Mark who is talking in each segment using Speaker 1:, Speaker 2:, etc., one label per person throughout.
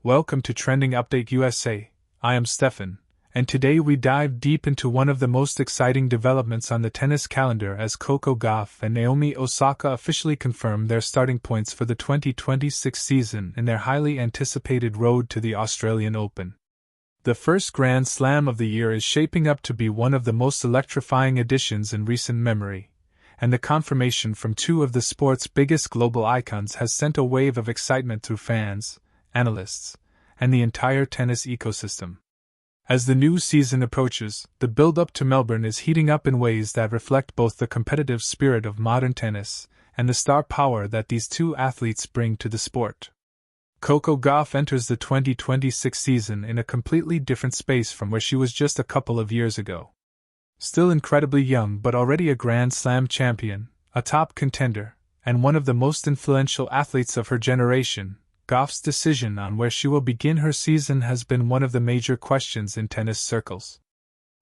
Speaker 1: Welcome to Trending Update USA. I am Steffan, and today we dive deep into one of the most exciting developments on the tennis calendar as Coco Gauff and Naomi Osaka officially confirm their starting points for the 2026 season in their highly anticipated road to the Australian Open. The first Grand Slam of the year is shaping up to be one of the most electrifying editions in recent memory, and the confirmation from two of the sport's biggest global icons has sent a wave of excitement through fans, analysts, and the entire tennis ecosystem. As the new season approaches, the build-up to Melbourne is heating up in ways that reflect both the competitive spirit of modern tennis and the star power that these two athletes bring to the sport. Coco Gauff enters the 2026 season in a completely different space from where she was just a couple of years ago. Still incredibly young but already a Grand Slam champion, a top contender, and one of the most influential athletes of her generation, Gauff's decision on where she will begin her season has been one of the major questions in tennis circles.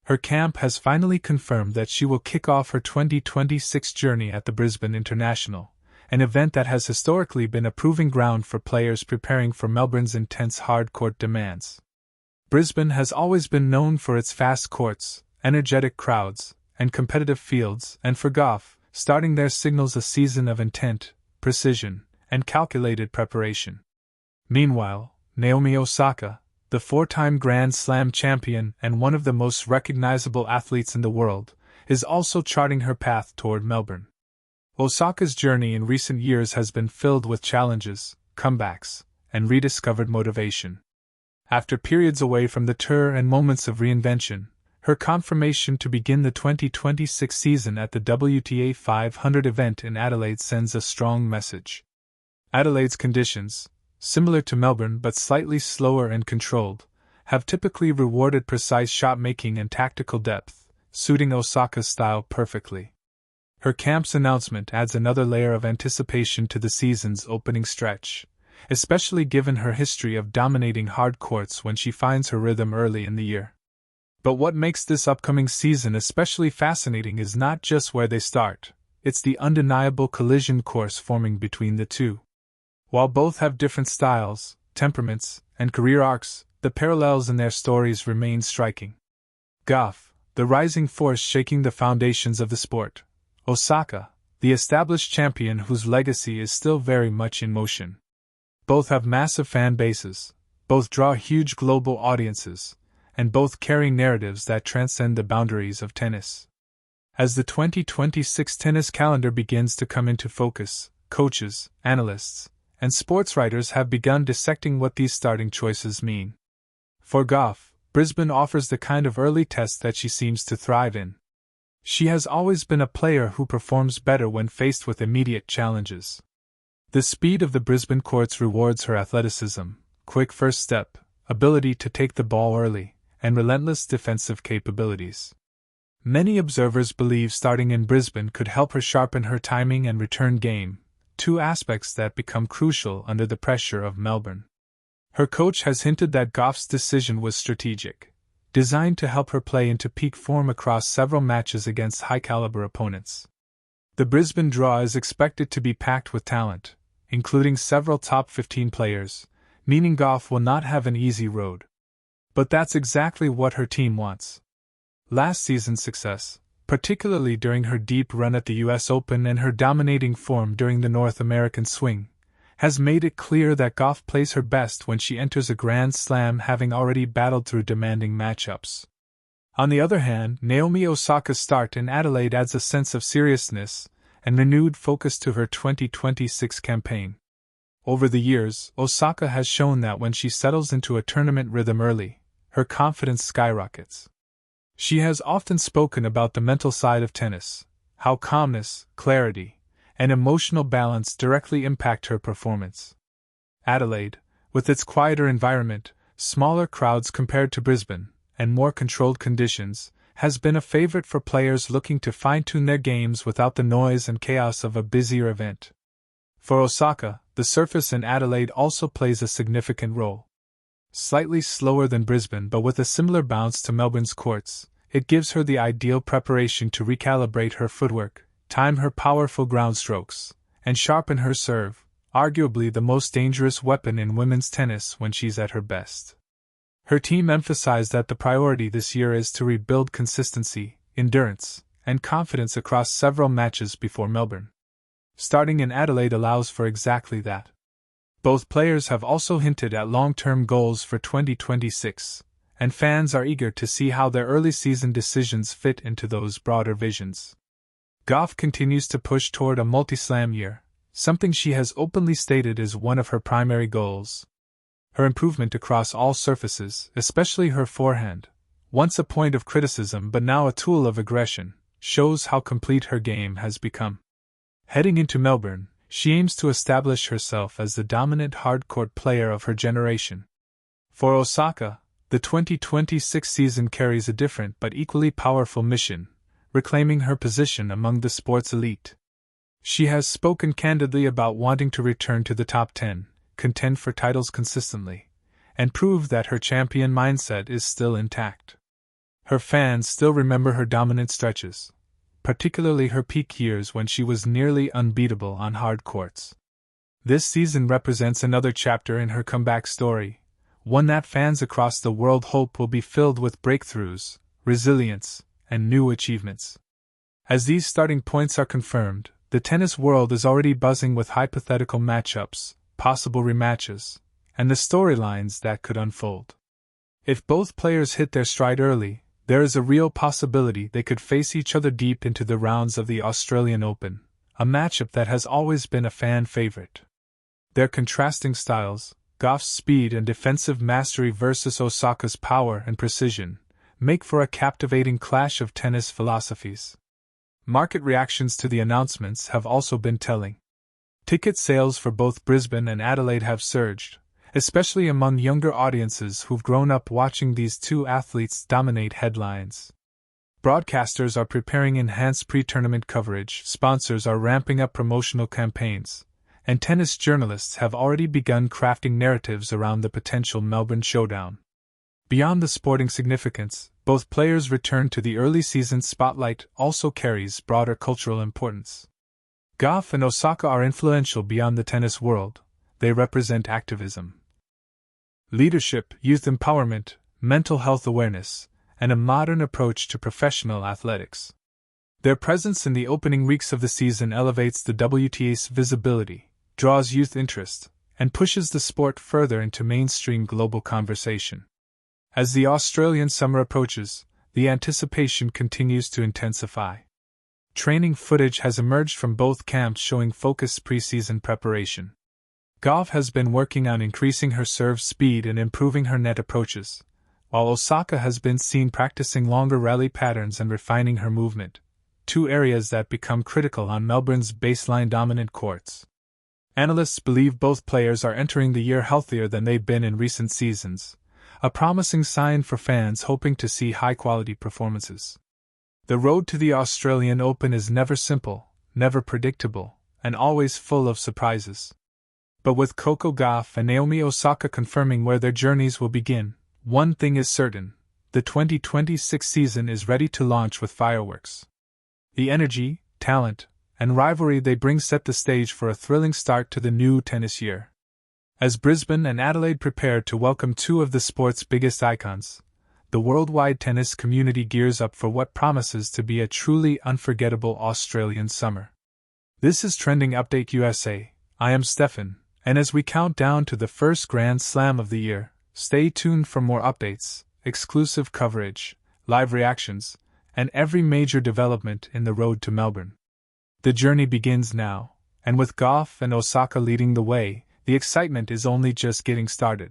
Speaker 1: Her camp has finally confirmed that she will kick off her 2026 journey at the Brisbane International, an event that has historically been a proving ground for players preparing for Melbourne's intense hard-court demands. Brisbane has always been known for its fast courts, energetic crowds, and competitive fields, and for Gauff, starting there signals a season of intent, precision, and calculated preparation. Meanwhile, Naomi Osaka, the four-time Grand Slam champion and one of the most recognizable athletes in the world, is also charting her path toward Melbourne. Osaka's journey in recent years has been filled with challenges, comebacks, and rediscovered motivation. After periods away from the tour and moments of reinvention, her confirmation to begin the 2026 season at the WTA 500 event in Adelaide sends a strong message. Adelaide's conditions, similar to Melbourne but slightly slower and controlled, have typically rewarded precise shot-making and tactical depth, suiting Osaka's style perfectly. Her camp's announcement adds another layer of anticipation to the season's opening stretch, especially given her history of dominating hard courts when she finds her rhythm early in the year. But what makes this upcoming season especially fascinating is not just where they start, it's the undeniable collision course forming between the two. While both have different styles, temperaments, and career arcs, the parallels in their stories remain striking. Gauff, the rising force shaking the foundations of the sport. Osaka, the established champion whose legacy is still very much in motion. Both have massive fan bases, both draw huge global audiences, and both carry narratives that transcend the boundaries of tennis. As the 2026 tennis calendar begins to come into focus, coaches, analysts, and sports writers have begun dissecting what these starting choices mean. For Gauff, Brisbane offers the kind of early test that she seems to thrive in. She has always been a player who performs better when faced with immediate challenges. The speed of the Brisbane courts rewards her athleticism, quick first step, ability to take the ball early, and relentless defensive capabilities. Many observers believe starting in Brisbane could help her sharpen her timing and return game, two aspects that become crucial under the pressure of Melbourne. Her coach has hinted that Gauff's decision was strategic, designed to help her play into peak form across several matches against high-caliber opponents. The Brisbane draw is expected to be packed with talent, including several top 15 players, meaning Gauff will not have an easy road. But that's exactly what her team wants. Last season's success, particularly during her deep run at the US Open and her dominating form during the North American swing, has made it clear that Gauff plays her best when she enters a Grand Slam having already battled through demanding matchups. On the other hand, Naomi Osaka's start in Adelaide adds a sense of seriousness and renewed focus to her 2026 campaign. Over the years, Osaka has shown that when she settles into a tournament rhythm early, her confidence skyrockets. She has often spoken about the mental side of tennis, how calmness, clarity, and emotional balance directly impact her performance. Adelaide, with its quieter environment, smaller crowds compared to Brisbane, and more controlled conditions, has been a favorite for players looking to fine-tune their games without the noise and chaos of a busier event. For Osaka, the surface in Adelaide also plays a significant role. Slightly slower than Brisbane but with a similar bounce to Melbourne's courts, it gives her the ideal preparation to recalibrate her footwork, time her powerful ground strokes, and sharpen her serve, arguably the most dangerous weapon in women's tennis when she's at her best. Her team emphasized that the priority this year is to rebuild consistency, endurance, and confidence across several matches before Melbourne. Starting in Adelaide allows for exactly that. Both players have also hinted at long-term goals for 2026, and fans are eager to see how their early season decisions fit into those broader visions. Gauff continues to push toward a multi-slam year, something she has openly stated is one of her primary goals. Her improvement across all surfaces, especially her forehand, once a point of criticism but now a tool of aggression, shows how complete her game has become. Heading into Melbourne, she aims to establish herself as the dominant hardcourt player of her generation. For Osaka, the 2026 season carries a different but equally powerful mission, reclaiming her position among the sport's elite. She has spoken candidly about wanting to return to the top 10, contend for titles consistently, and prove that her champion mindset is still intact. Her fans still remember her dominant stretches, particularly her peak years when she was nearly unbeatable on hard courts. This season represents another chapter in her comeback story, one that fans across the world hope will be filled with breakthroughs, resilience, and new achievements. As these starting points are confirmed, the tennis world is already buzzing with hypothetical matchups, possible rematches, and the storylines that could unfold. If both players hit their stride early, there is a real possibility they could face each other deep into the rounds of the Australian Open, a matchup that has always been a fan favorite. Their contrasting styles, Gauff's speed and defensive mastery versus Osaka's power and precision, make for a captivating clash of tennis philosophies. Market reactions to the announcements have also been telling. Ticket sales for both Brisbane and Adelaide have surged, especially among younger audiences who've grown up watching these two athletes dominate headlines. Broadcasters are preparing enhanced pre-tournament coverage, sponsors are ramping up promotional campaigns, and tennis journalists have already begun crafting narratives around the potential Melbourne showdown. Beyond the sporting significance, both players' return to the early season spotlight also carries broader cultural importance. Gauff and Osaka are influential beyond the tennis world. They represent activism, leadership, youth empowerment, mental health awareness, and a modern approach to professional athletics. Their presence in the opening weeks of the season elevates the WTA's visibility, draws youth interest, and pushes the sport further into mainstream global conversation. As the Australian summer approaches, the anticipation continues to intensify. Training footage has emerged from both camps showing focused preseason preparation. Gauff has been working on increasing her serve speed and improving her net approaches, while Osaka has been seen practicing longer rally patterns and refining her movement, two areas that become critical on Melbourne's baseline dominant courts. Analysts believe both players are entering the year healthier than they've been in recent seasons, a promising sign for fans hoping to see high-quality performances. The road to the Australian Open is never simple, never predictable, and always full of surprises. But with Coco Gauff and Naomi Osaka confirming where their journeys will begin, one thing is certain: the 2026 season is ready to launch with fireworks. The energy, talent, and rivalry they bring set the stage for a thrilling start to the new tennis year. As Brisbane and Adelaide prepare to welcome two of the sport's biggest icons, the worldwide tennis community gears up for what promises to be a truly unforgettable Australian summer. This is Trending Update USA. I am Steffan, and as we count down to the first Grand Slam of the year, stay tuned for more updates, exclusive coverage, live reactions, and every major development in the road to Melbourne. The journey begins now, and with Gauff and Osaka leading the way, the excitement is only just getting started.